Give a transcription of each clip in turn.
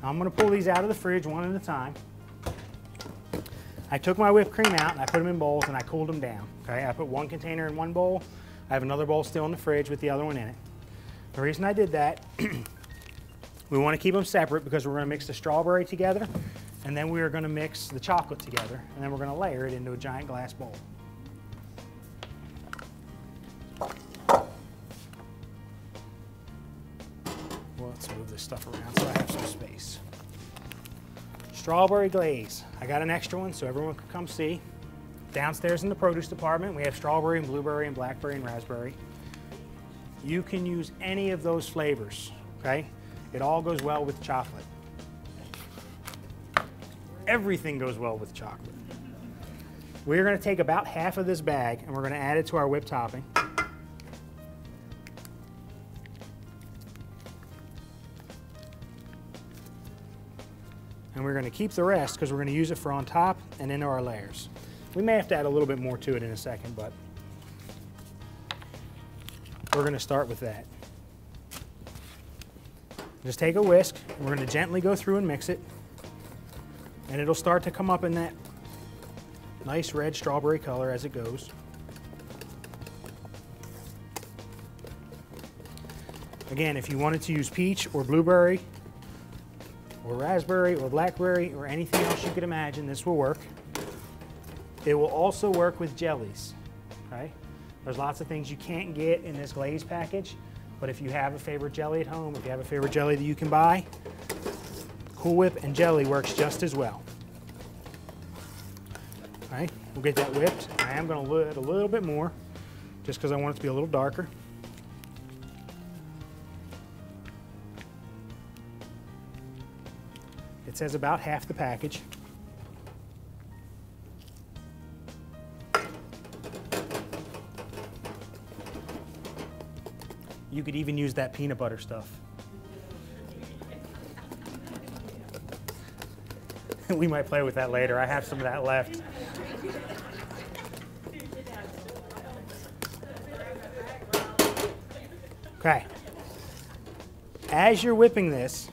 I'm going to pull these out of the fridge one at a time. I took my whipped cream out and I put them in bowls and I cooled them down. Okay, I put one container in one bowl. I have another bowl still in the fridge with the other one in it. The reason I did that, we want to keep them separate because we're going to mix the strawberry together and then we are going to mix the chocolate together and then we're going to layer it into a giant glass bowl. Well, let's move this stuff around so I have some space. Strawberry glaze. I got an extra one so everyone can come see. Downstairs in the produce department, we have strawberry and blueberry and blackberry and raspberry. You can use any of those flavors, okay? It all goes well with chocolate. Everything goes well with chocolate. We're going to take about half of this bag and we're going to add it to our whipped topping. And we're going to keep the rest because we're going to use it for on top and into our layers. We may have to add a little bit more to it in a second, but we're going to start with that. Just take a whisk, and we're going to gently go through and mix it. And it'll start to come up in that nice red strawberry color as it goes. Again, if you wanted to use peach or blueberry, or raspberry or blackberry or anything else you could imagine, this will work. It will also work with jellies, okay? There's lots of things you can't get in this glaze package, but if you have a favorite jelly at home, if you have a favorite jelly that you can buy, Cool Whip and jelly works just as well. Okay, we'll get that whipped. I am going to add a little bit more just because I want it to be a little darker. It says about half the package. You could even use that peanut butter stuff. We might play with that later. I have some of that left. Okay. As you're whipping this,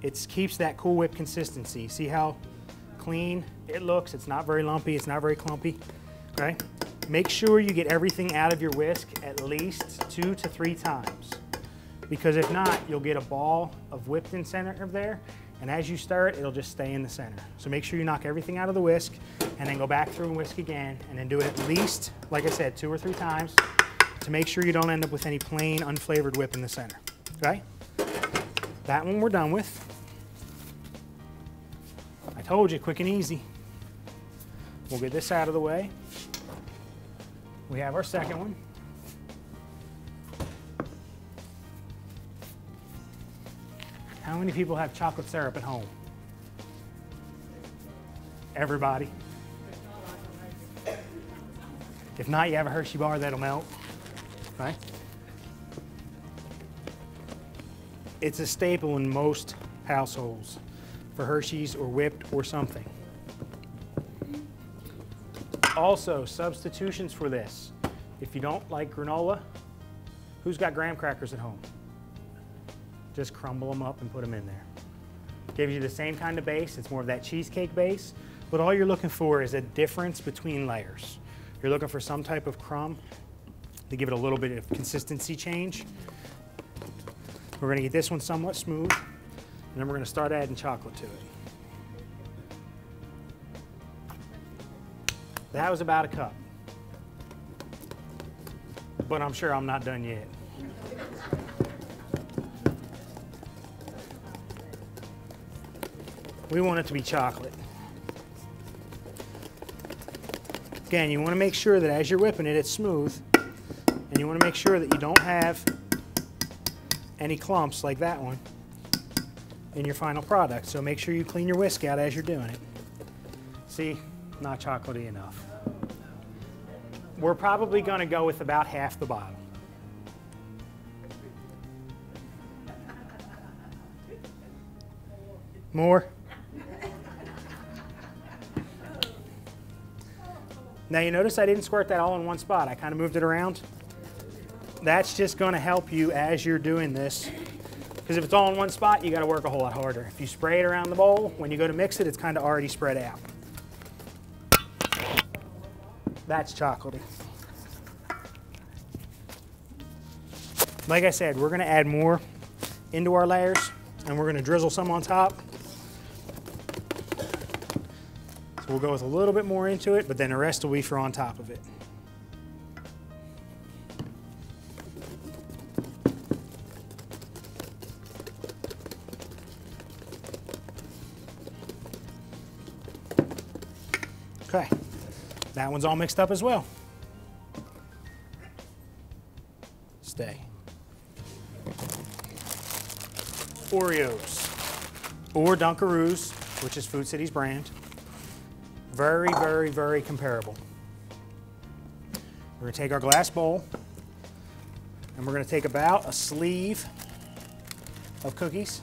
it keeps that Cool Whip consistency. See how clean it looks? It's not very lumpy, it's not very clumpy. Okay? Make sure you get everything out of your whisk at least 2 to 3 times. Because if not, you'll get a ball of whipped in center of there, and as you stir it, it'll just stay in the center. So make sure you knock everything out of the whisk, and then go back through and whisk again, and then do it at least, like I said, 2 or 3 times to make sure you don't end up with any plain, unflavored whip in the center. Okay? That one we're done with. I told you, quick and easy. We'll get this out of the way. We have our second one. How many people have chocolate syrup at home? Everybody. If not, you have a Hershey bar that'll melt. Right? It's a staple in most households for Hershey's or whipped or something. Also, substitutions for this. If you don't like granola, who's got graham crackers at home? Just crumble them up and put them in there. Gives you the same kind of base. It's more of that cheesecake base, but all you're looking for is a difference between layers. You're looking for some type of crumb to give it a little bit of consistency change. We're going to get this one somewhat smooth, and then we're going to start adding chocolate to it. That was about a cup, but I'm sure I'm not done yet. We want it to be chocolate. Again, you want to make sure that as you're whipping it, it's smooth, and you want to make sure that you don't have any clumps like that one in your final product. So make sure you clean your whisk out as you're doing it. See, not chocolatey enough. We're probably going to go with about half the bottle. More? Now you notice I didn't squirt that all in one spot. I kind of moved it around. That's just going to help you as you're doing this Because if it's all in one spot, you got to work a whole lot harder. If you spray it around the bowl, when you go to mix it, it's kind of already spread out. That's chocolatey. Like I said, we're going to add more into our layers, and we're going to drizzle some on top. So we'll go with a little bit more into it, but then the rest will be for on top of it. Okay, that one's all mixed up as well. Stay. Oreos or Dunkaroos, which is Food City's brand. Very, very, very comparable. We're gonna take our glass bowl and we're gonna take about a sleeve of cookies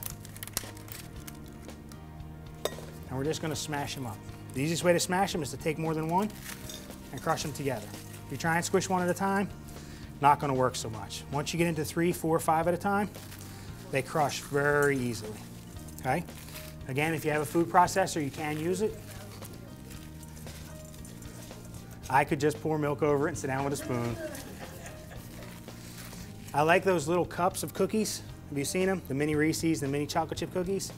and we're just gonna smash them up. The easiest way to smash them is to take more than one and crush them together. If you try and squish one at a time, not gonna work so much. Once you get into 3, 4, 5 at a time, they crush very easily, okay? Again, if you have a food processor, you can use it. I could just pour milk over it and sit down with a spoon. I like those little cups of cookies. Have you seen them? The mini Reese's, the mini chocolate chip cookies.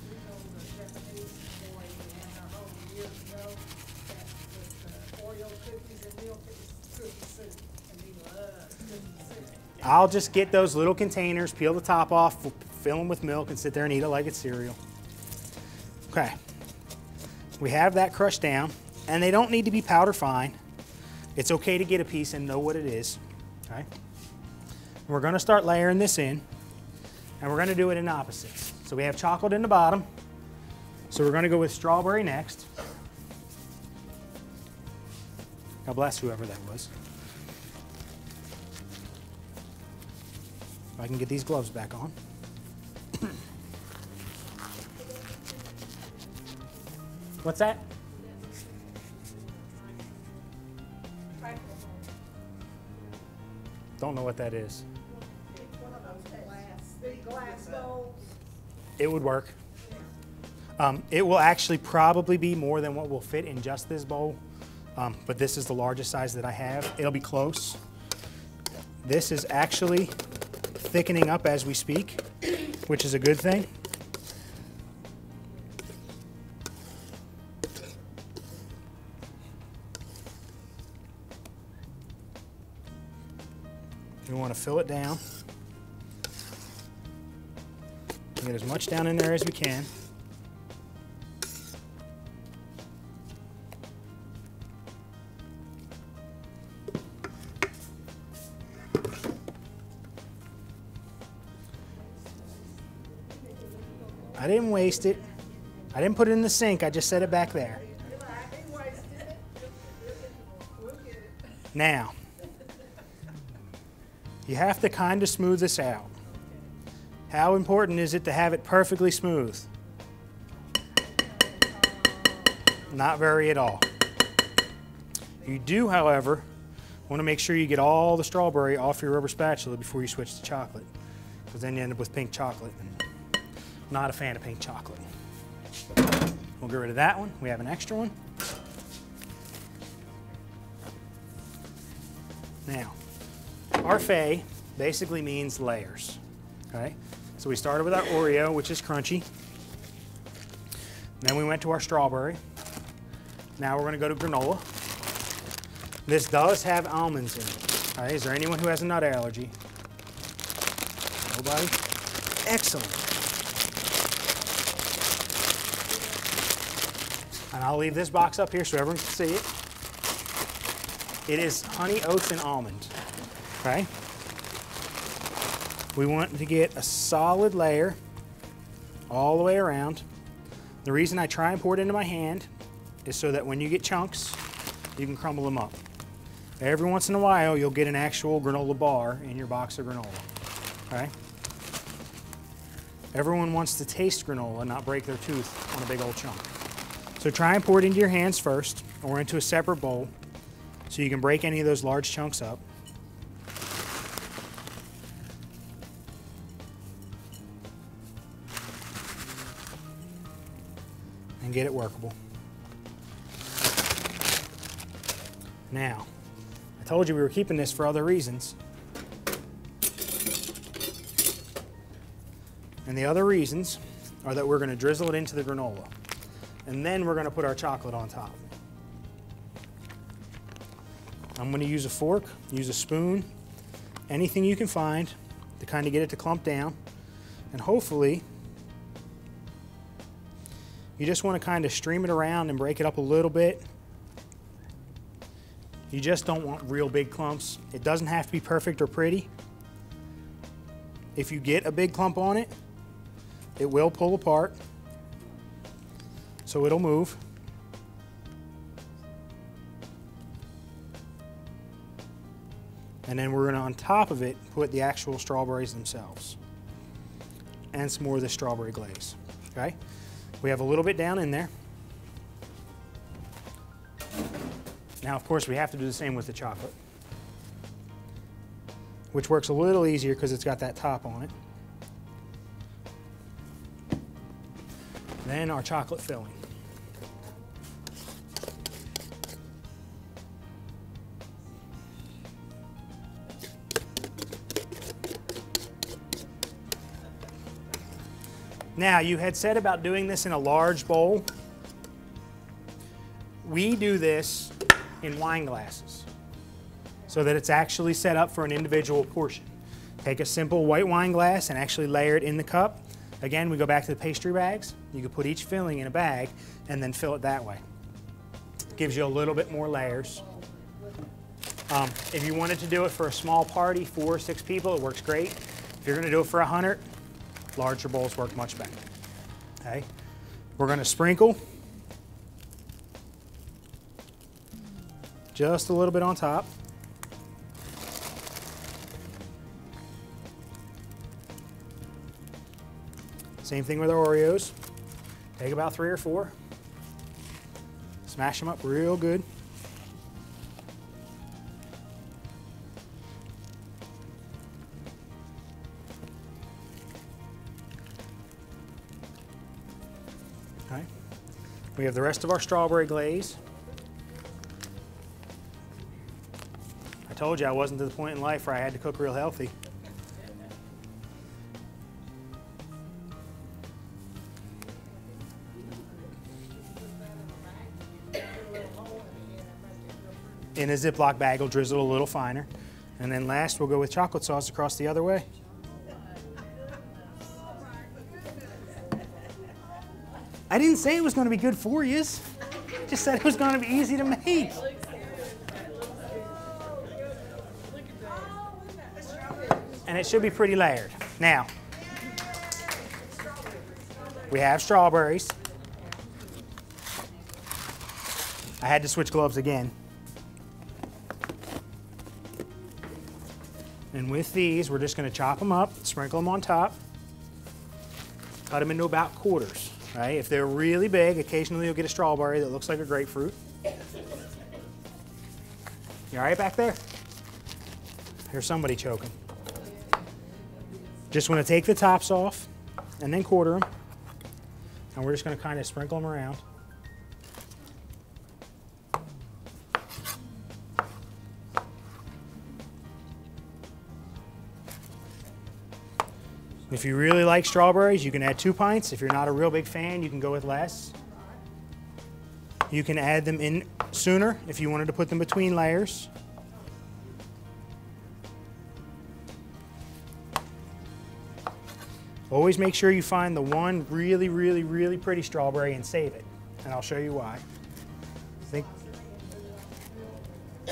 I'll just get those little containers, peel the top off, fill them with milk, and sit there and eat it like it's cereal. Okay, we have that crushed down, and they don't need to be powder fine. It's okay to get a piece and know what it is, okay? We're gonna start layering this in, and we're gonna do it in opposites. So we have chocolate in the bottom, so we're gonna go with strawberry next. God bless whoever that was. If I can get these gloves back on. What's that? Don't know what that is. It would work. It will actually probably be more than what will fit in just this bowl, but this is the largest size that I have. It'll be close. This is actually thickening up as we speak, which is a good thing. We want to fill it down. Get as much down in there as we can. I didn't waste it. I didn't put it in the sink. I just set it back there. Now, you have to kind of smooth this out. How important is it to have it perfectly smooth? Not very at all. You do, however, want to make sure you get all the strawberry off your rubber spatula before you switch to chocolate, because then you end up with pink chocolate. Not a fan of pink chocolate. We'll get rid of that one. We have an extra one. Now, Parfait basically means layers, okay? So we started with our Oreo, which is crunchy. Then we went to our strawberry. Now we're gonna go to granola. This does have almonds in it, all right? Is there anyone who has a nut allergy? Nobody? Excellent. And I'll leave this box up here so everyone can see it. It is honey, oats, and almond, okay? We want to get a solid layer all the way around. The reason I try and pour it into my hand is so that when you get chunks, you can crumble them up. Every once in a while, you'll get an actual granola bar in your box of granola, okay? Everyone wants to taste granola, not break their tooth on a big old chunk. So try and pour it into your hands first, or into a separate bowl, so you can break any of those large chunks up. and get it workable. Now, I told you we were keeping this for other reasons. And the other reasons are that we're going to drizzle it into the granola. And then we're going to put our chocolate on top. I'm going to use a fork, use a spoon, anything you can find to kind of get it to clump down. And hopefully, you just want to kind of stream it around and break it up a little bit. You just don't want real big clumps. It doesn't have to be perfect or pretty. If you get a big clump on it, it will pull apart. So it'll move. And then we're going to, on top of it, put the actual strawberries themselves. And some more of this strawberry glaze. Okay? We have a little bit down in there. Now, of course, we have to do the same with the chocolate, which works a little easier because it's got that top on it. Then our chocolate filling. Now, you had said about doing this in a large bowl. We do this in wine glasses so that it's actually set up for an individual portion. Take a simple white wine glass and actually layer it in the cup. Again, we go back to the pastry bags. You can put each filling in a bag and then fill it that way. Gives you a little bit more layers. If you wanted to do it for a small party, 4 or 6 people, it works great. If you're going to do it for 100, larger bowls work much better. Okay, we're going to sprinkle just a little bit on top. Same thing with our Oreos. Take about 3 or 4. Smash them up real good. Okay. We have the rest of our strawberry glaze. I told you I wasn't to the point in life where I had to cook real healthy. In a Ziploc bag, we'll drizzle a little finer. And then last, we'll go with chocolate sauce across the other way. I didn't say it was going to be good for you. Just said it was going to be easy to make. And it should be pretty layered. Now, we have strawberries. I had to switch gloves again. And with these, we're just going to chop them up, sprinkle them on top, cut them into about quarters. Right? If they're really big, occasionally you'll get a strawberry that looks like a grapefruit. You all right back there? Here's somebody choking. Just want to take the tops off and then quarter them. And we're just going to kind of sprinkle them around. If you really like strawberries, you can add 2 pints. If you're not a real big fan, you can go with less. You can add them in sooner if you wanted to put them between layers. Always make sure you find the one really, really, really pretty strawberry and save it. And I'll show you why. I think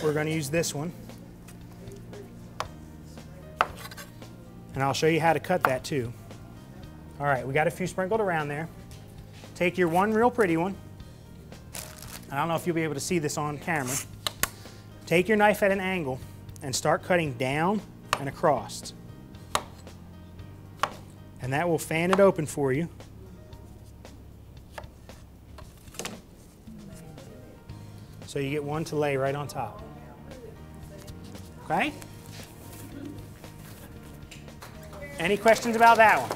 we're going to use this one. And I'll show you how to cut that too. All right, we got a few sprinkled around there. Take your one real pretty one. I don't know if you'll be able to see this on camera. Take your knife at an angle and start cutting down and across. And that will fan it open for you. So you get one to lay right on top. Okay? Any questions about that one?